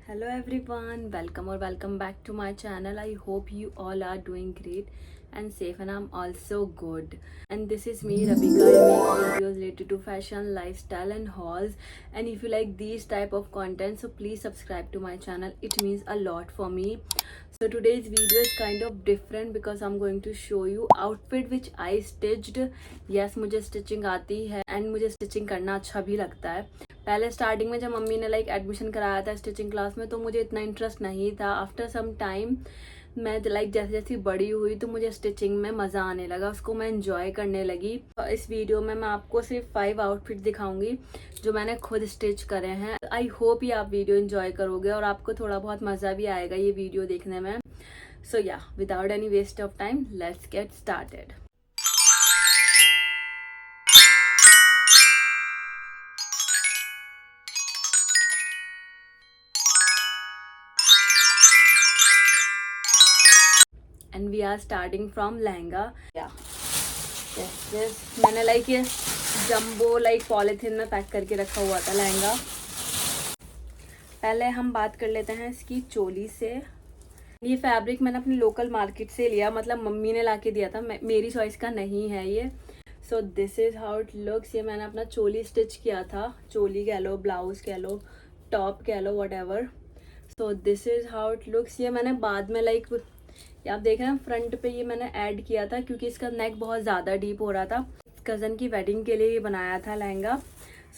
Hello everyone, welcome or welcome back to my channel. I hope you all are doing great and safe, and I'm also good. And this is me Rabika. I make videos related to fashion, lifestyle and hauls. And if you like these type of content, so please subscribe to my channel. It means a lot for me. So today's video is kind of different because I'm going to show you outfit which I stitched. Yes, मुझे stitching आती है and मुझे stitching करना अच्छा भी लगता है. पहले स्टार्टिंग में जब मम्मी ने एडमिशन कराया था स्टिचिंग क्लास में, तो मुझे इतना इंटरेस्ट नहीं था. आफ्टर सम टाइम मैं जैसे जैसे बड़ी हुई तो मुझे स्टिचिंग में मज़ा आने लगा, उसको मैं इंजॉय करने लगी. इस वीडियो में मैं आपको सिर्फ 5 आउटफिट दिखाऊंगी जो मैंने खुद स्टिच करे हैं. आई होप ये आप वीडियो इंजॉय करोगे और आपको थोड़ा बहुत मज़ा भी आएगा ये वीडियो देखने में. So ya, without any waste of time, let's get started. And we are starting from lehenga. yes. मैंने ये जंबो पॉलिथीन में पैक करके रखा हुआ था लहंगा. पहले हम बात कर लेते हैं इसकी चोली से. ये फैब्रिक मैंने अपनी लोकल मार्केट से लिया, मतलब मम्मी ने लाके दिया था, मेरी चॉइस का नहीं है ये. सो this is how it looks. ये मैंने अपना चोली स्टिच किया था. चोली कह लो, ब्लाउज कह लो, टॉप कह लो, whatever. So this is how it looks. ये मैंने बाद में आप देख रहे हैं फ्रंट पे ये मैंने ऐड किया था क्योंकि इसका नेक बहुत ज़्यादा डीप हो रहा था. कज़न की वेडिंग के लिए ये बनाया था लहंगा.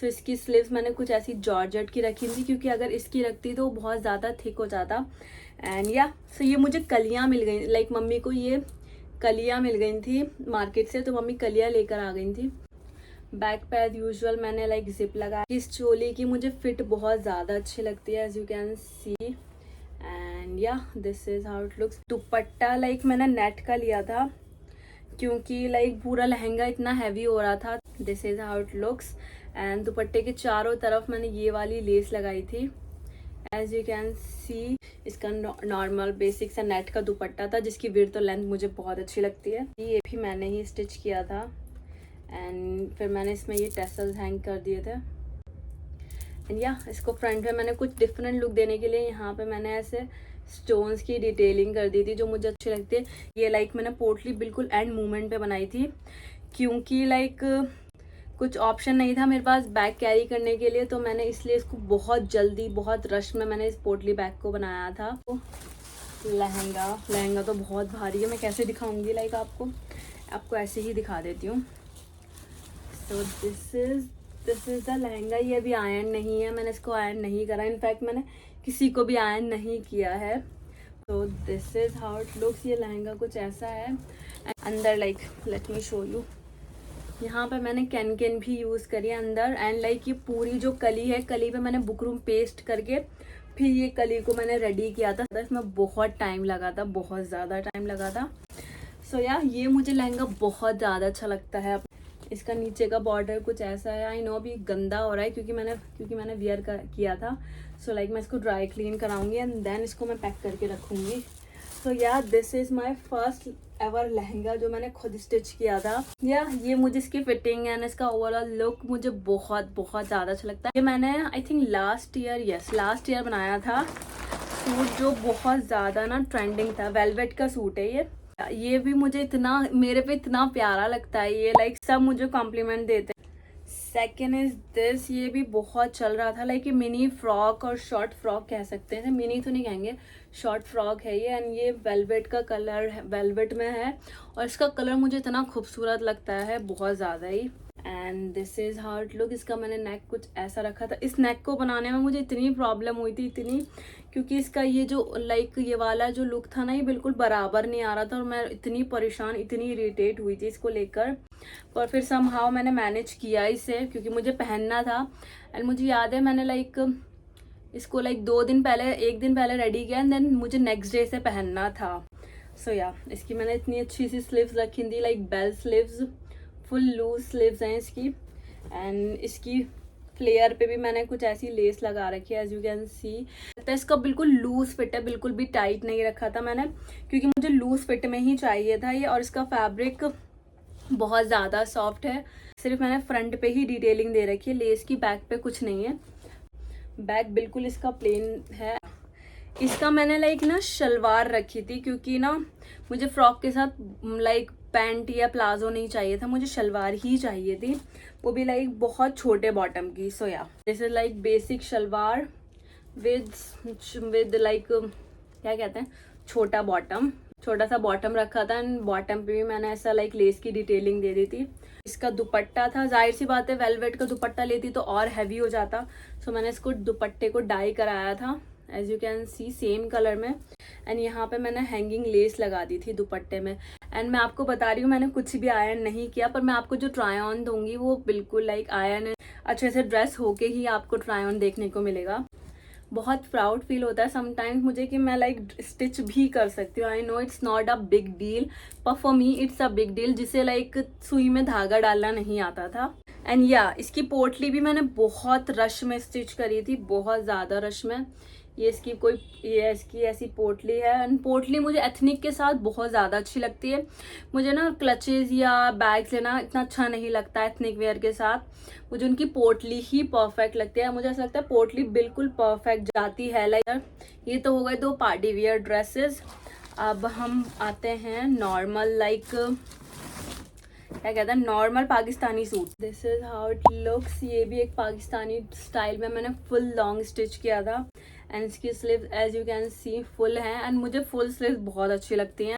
सो इसकी स्लीव्स मैंने कुछ ऐसी जॉर्जेट की रखी थी क्योंकि अगर इसकी रखती तो बहुत ज़्यादा थिक हो जाता. एंड सो ये मुझे कलियाँ मिल गई, मम्मी को ये कलियाँ मिल गई थी मार्केट से, तो मम्मी कलियाँ लेकर आ गई थी. बैक पे एज यूजुअल मैंने जिप लगाया. इस चोली की मुझे फिट बहुत ज़्यादा अच्छी लगती है, as you can see. And this is how it looks. Dupatta मैंने नेट का लिया था क्योंकि पूरा लहंगा इतना हैवी हो रहा था. This is how it looks. And दुपट्टे के चारों तरफ मैंने ये वाली लेस लगाई थी, एज यू कैन सी. इसका नॉर्मल बेसिक सा नेट का दुपट्टा था जिसकी विड्थ और लेंथ मुझे बहुत अच्छी लगती है. ये भी मैंने ही स्टिच किया था. एंड फिर मैंने इसमें ये टेसल्स हैंग कर दिए थे. एंड इसको फ्रंट में मैंने कुछ डिफरेंट लुक देने के लिए यहाँ पे मैंने ऐसे स्टोन्स की डिटेलिंग कर दी थी जो मुझे अच्छी लगती है. ये मैंने पोटली बिल्कुल एंड मूवमेंट पे बनाई थी क्योंकि कुछ ऑप्शन नहीं था मेरे पास बैग कैरी करने के लिए, तो मैंने इसलिए इसको बहुत जल्दी बहुत रश में मैंने इस पोटली बैग को बनाया था. तो लहंगा तो बहुत भारी है, मैं कैसे दिखाऊंगी आपको ऐसे ही दिखा देती हूँ. सो दिस इज़ द लहंगा. ये अभी आयरन नहीं है, मैंने इसको आयरन नहीं करा. इनफैक्ट मैंने किसी को भी आयरन नहीं किया है. तो this is how it looks. ये लहंगा कुछ ऐसा है. अंदर लेट मी शो यू. यहाँ पे मैंने कैन भी यूज़ करी है अंदर. एंड ये पूरी जो कली है, कली पे मैंने बुकरूम पेस्ट करके फिर ये कली को मैंने रेडी किया था. इसमें बहुत टाइम लगा था, बहुत ज़्यादा टाइम लगा था. सो ये मुझे लहंगा बहुत ज़्यादा अच्छा लगता है. इसका नीचे का बॉर्डर कुछ ऐसा है. आई नो अभी गंदा हो रहा है क्योंकि मैंने वियर किया था. सो मैं इसको ड्राई क्लीन कराऊंगी एंड देन इसको मैं पैक करके रखूंगी. सो this is my first ever lehenga जो मैंने खुद स्टिच किया था. ये मुझे इसकी फिटिंग एंड इसका ओवरऑल लुक मुझे बहुत बहुत ज़्यादा अच्छा लगता है. ये मैंने आई थिंक लास्ट ईयर बनाया था सूट जो बहुत ज़्यादा ना ट्रेंडिंग था. वेलवेट का सूट है ये भी मुझे मेरे पे इतना प्यारा लगता है. ये सब मुझे कॉम्प्लीमेंट देते हैं. Second is this. ये भी बहुत चल रहा था. ये मिनी फ्रॉक और शॉर्ट फ्रॉक कह सकते हैं, मिनी तो नहीं कहेंगे, शॉर्ट फ्रॉक है ये. एंड ये वेलवेट का कलर है, वेलवेट में है और इसका कलर मुझे इतना खूबसूरत लगता है, बहुत ज़्यादा ही. And this is how it look. इसका मैंने नेक कुछ ऐसा रखा था. इस नेक को बनाने में मुझे इतनी प्रॉब्लम हुई थी, क्योंकि इसका ये जो ये वाला जो लुक था ना, ये बिल्कुल बराबर नहीं आ रहा था और मैं इतनी परेशान, इतनी इरिटेट हुई थी इसको लेकर. पर फिर समहाउ मैंने मैनेज किया इसे क्योंकि मुझे पहनना था. एंड मुझे याद है मैंने इसको 2 दिन पहले, 1 दिन पहले रेडी किया एंड देन मुझे नेक्स्ट डे से पहनना था. सो इसकी मैंने इतनी अच्छी सी स्लीव्स रखी थी, bell sleeves, full loose sleeves हैं इसकी. एंड इसकी फ्लेयर पे भी मैंने कुछ ऐसी लेस लगा रखी है, एज यू कैन सी. तो इसका बिल्कुल लूज फिट है, बिल्कुल भी टाइट नहीं रखा था मैंने क्योंकि मुझे लूज फिट में ही चाहिए था ये. और इसका फैब्रिक बहुत ज़्यादा सॉफ्ट है. सिर्फ मैंने फ्रंट पे ही डिटेलिंग दे रखी है, लेस की बैक पे कुछ नहीं है. बैक बिल्कुल इसका प्लेन है. इसका मैंने लाइक ना शलवार रखी थी, क्योंकि ना मुझे फ्रॉक के साथ लाइक पैंट या प्लाजो नहीं चाहिए था, मुझे शलवार ही चाहिए थी, वो भी लाइक बहुत छोटे बॉटम की। So ya this is like basic shalwar with like क्या कहते हैं, छोटा बॉटम, छोटा सा बॉटम रखा था एंड बॉटम पे भी मैंने ऐसा लाइक लेस की डिटेलिंग दे दी थी। इसका दुपट्टा था, जाहिर सी बात है वेलवेट का दुपट्टा लेती तो और हैवी हो जाता, सो मैंने इसको दुपट्टे को डाई कराया था as you can see same colour में। एंड यहाँ पे मैंने हैंगिंग लेस लगा दी थी दुपट्टे में। एंड मैं आपको बता रही हूँ मैंने कुछ भी आयरन नहीं किया, पर मैं आपको जो ट्राई ऑन दूंगी वो बिल्कुल लाइक आयरन अच्छे से ड्रेस होके ही आपको ट्राई ऑन देखने को मिलेगा। बहुत प्राउड फील होता है समटाइम्स मुझे कि मैं लाइक स्टिच भी कर सकती हूँ। I know it's not a big deal, पर for me it's a big deal, जिसे लाइक सुई में धागा डालना नहीं आता था। एंड या इसकी पोटली भी मैंने बहुत रश में स्टिच करी थी, बहुत ज़्यादा रश में। ये इसकी ऐसी पोटली है एंड पोटली मुझे एथनिक के साथ बहुत ज़्यादा अच्छी लगती है। मुझे ना क्लचेज या बैग्स लेना इतना अच्छा नहीं लगता एथनिक वेयर के साथ, मुझे उनकी पोटली ही परफेक्ट लगती है। मुझे ऐसा लगता है पोटली बिल्कुल परफेक्ट जाती है। लाइक ये तो हो गए 2 पार्टी वेयर ड्रेसेस। अब हम आते हैं नॉर्मल लाइक क्या कहते हैं, normal Pakistani suit. This is how it looks. ये भी एक पाकिस्तानी स्टाइल में मैंने फुल लॉन्ग स्टिच किया था एंड इसकी sleeves as you can see full हैं एंड मुझे फुल स्लीव्स बहुत अच्छी लगती हैं।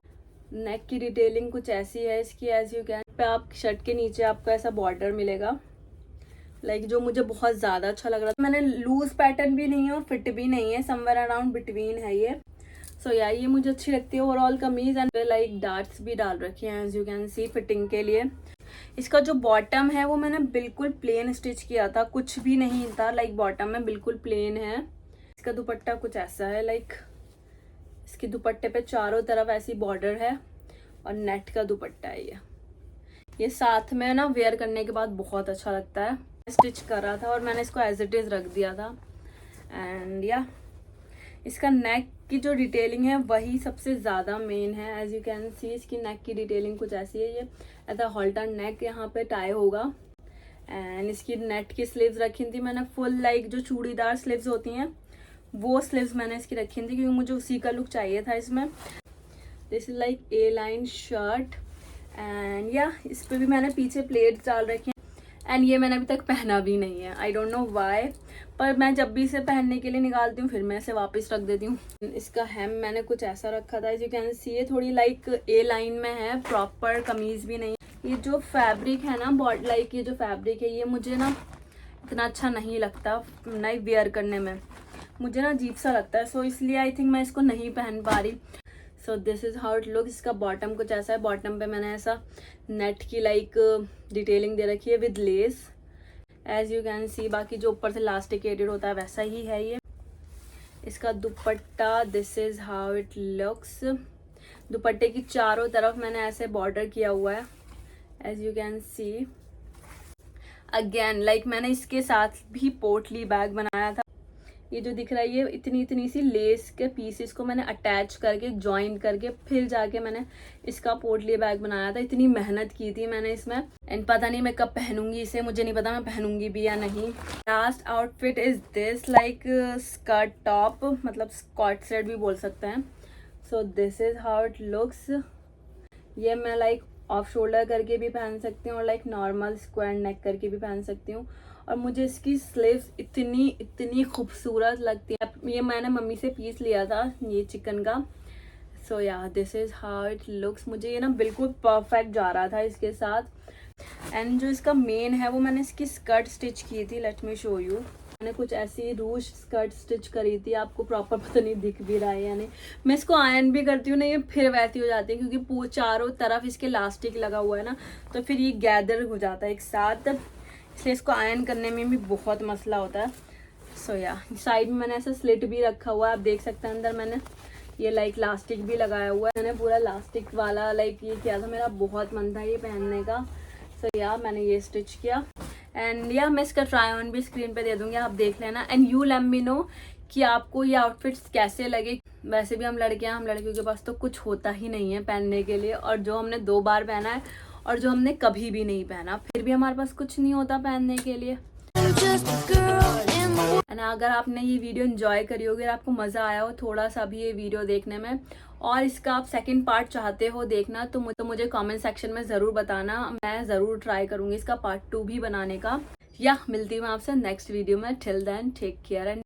नेक की डिटेलिंग कुछ ऐसी है इसकी, एज यू कैन पे आप शर्ट के नीचे आपको ऐसा बॉर्डर मिलेगा लाइक जो मुझे बहुत ज़्यादा अच्छा लग रहा था। मैंने लूज पैटर्न भी नहीं है और फिट भी नहीं है, समवेयर अराउंड बिटवीन है ये। सो या ये मुझे अच्छी लगती है ओवरऑल कमीज एंड लाइक डार्ट्स भी डाल रखे हैं as you can see fitting के लिए। इसका जो बॉटम है वो मैंने बिल्कुल प्लेन स्टिच किया था, कुछ भी नहीं था लाइक बॉटम में, बिल्कुल प्लेन है। इसका दुपट्टा कुछ ऐसा है, लाइक इसके दुपट्टे पे चारों तरफ ऐसी बॉर्डर है और नेट का दुपट्टा है ये साथ में ना वेयर करने के बाद बहुत अच्छा लगता है। स्टिच कर रहा था और मैंने इसको एज इट इज रख दिया था। एंड या इसका नेक की जो डिटेलिंग है वही सबसे ज़्यादा मेन है। एज यू कैन सी इसकी नेक की डिटेलिंग कुछ ऐसी है, ये ऐसा हॉल्टर नेक यहाँ पे टाई होगा। एंड इसकी नेट की स्लीव्स रखी थी मैंने फुल लाइक जो चूड़ीदार स्लीव्स होती हैं वो स्लीव्स मैंने इसकी रखी थी, क्योंकि मुझे उसी का लुक चाहिए था इसमें। This is like a line shirt and या इस पर भी मैंने पीछे प्लेट्स डाल रखे हैं एंड ये मैंने अभी तक पहना भी नहीं है, आई डोंट नो वाई, पर मैं जब भी इसे पहनने के लिए निकालती हूँ फिर मैं इसे वापस रख देती हूँ। इसका हेम मैंने कुछ ऐसा रखा था, एज यू कैन सी ये थोड़ी लाइक ए लाइन में है, प्रॉपर कमीज भी नहीं। ये जो फैब्रिक है ना लाइक ये जो फैब्रिक है ये मुझे ना इतना अच्छा नहीं लगता नाइट वेयर करने में, मुझे ना अजीब सा लगता है। सो इसलिए आई थिंक मैं इसको नहीं पहन पा रही। So this is how it look. इसका बॉटम कुछ ऐसा है, बॉटम पे मैंने ऐसा नेट की लाइक डिटेलिंग दे रखी है with lace as you can see. बाकी जो ऊपर से इलास्टिकेटेड होता है वैसा ही है ये। इसका दुपट्टा this is how it looks. दुपट्टे की चारों तरफ मैंने ऐसे बॉर्डर किया हुआ है as you can see. Again like मैंने इसके साथ भी पोटली बैग बनाया था। ये जो दिख रहा है ये इतनी सी लेस के पीसेस को मैंने अटैच करके जॉइन करके फिर जाके मैंने इसका पोटली बैग बनाया था। इतनी मेहनत की थी मैंने इसमें एंड पता नहीं मैं कब पहनूंगी इसे, मुझे नहीं पता मैं पहनूंगी भी या नहीं। Last outfit is this like skirt top, मतलब स्कॉट सेट भी बोल सकते हैं। So this is how it looks. ये मैं लाइक ऑफ शोल्डर करके भी पहन सकती हूँ और लाइक नॉर्मल स्क्वायर नेक करके भी पहन सकती हूँ और मुझे इसकी स्लीव्स इतनी खूबसूरत लगती है। ये मैंने मम्मी से पीस लिया था ये चिकन का। सो ya this is how it looks. मुझे ये ना बिल्कुल परफेक्ट जा रहा था इसके साथ। एंड जो इसका मेन है वो मैंने इसकी स्कर्ट स्टिच की थी, लेट मी शो यू। मैंने कुछ ऐसी रूज स्कर्ट स्टिच करी थी, आपको प्रॉपर पता नहीं दिख भी रहा है या नहीं। मैं इसको आयरन भी करती हूँ ना ये फिर वैसी हो जाती है, क्योंकि चारों तरफ इसके इलास्टिक लगा हुआ है ना, तो फिर ये गैदर हो जाता है एक साथ, इसलिए इसको आयरन करने में भी बहुत मसला होता है। सो या साइड में मैंने ऐसा स्लिट भी रखा हुआ है, आप देख सकते हैं। अंदर मैंने ये लाइक लास्टिक भी लगाया हुआ है। मैंने पूरा लास्टिक वाला लाइक ये किया था, मेरा बहुत मन था ये पहनने का। सो या मैंने ये स्टिच किया एंड या मैं इसका ट्राई ऑन भी स्क्रीन पे दे दूंगी, आप देख लेना। And you let me know कि आपको ये आउटफिट्स कैसे लगे। वैसे भी हम लड़कियां, हम लड़कियों के पास तो कुछ होता ही नहीं है पहनने के लिए, और जो हमने 2 बार पहना है और जो हमने कभी भी नहीं पहना, फिर भी हमारे पास कुछ नहीं होता पहनने के लिए। एंड अगर आपने ये वीडियो एंजॉय करी होगी और आपको मज़ा आया हो थोड़ा सा भी ये वीडियो देखने में, और इसका आप सेकंड पार्ट चाहते हो देखना, तो मुझे कमेंट सेक्शन में ज़रूर बताना। मैं ज़रूर ट्राई करूँगी इसका पार्ट 2 भी बनाने का। या मिलती हूँ आपसे नेक्स्ट वीडियो में। Till then take care and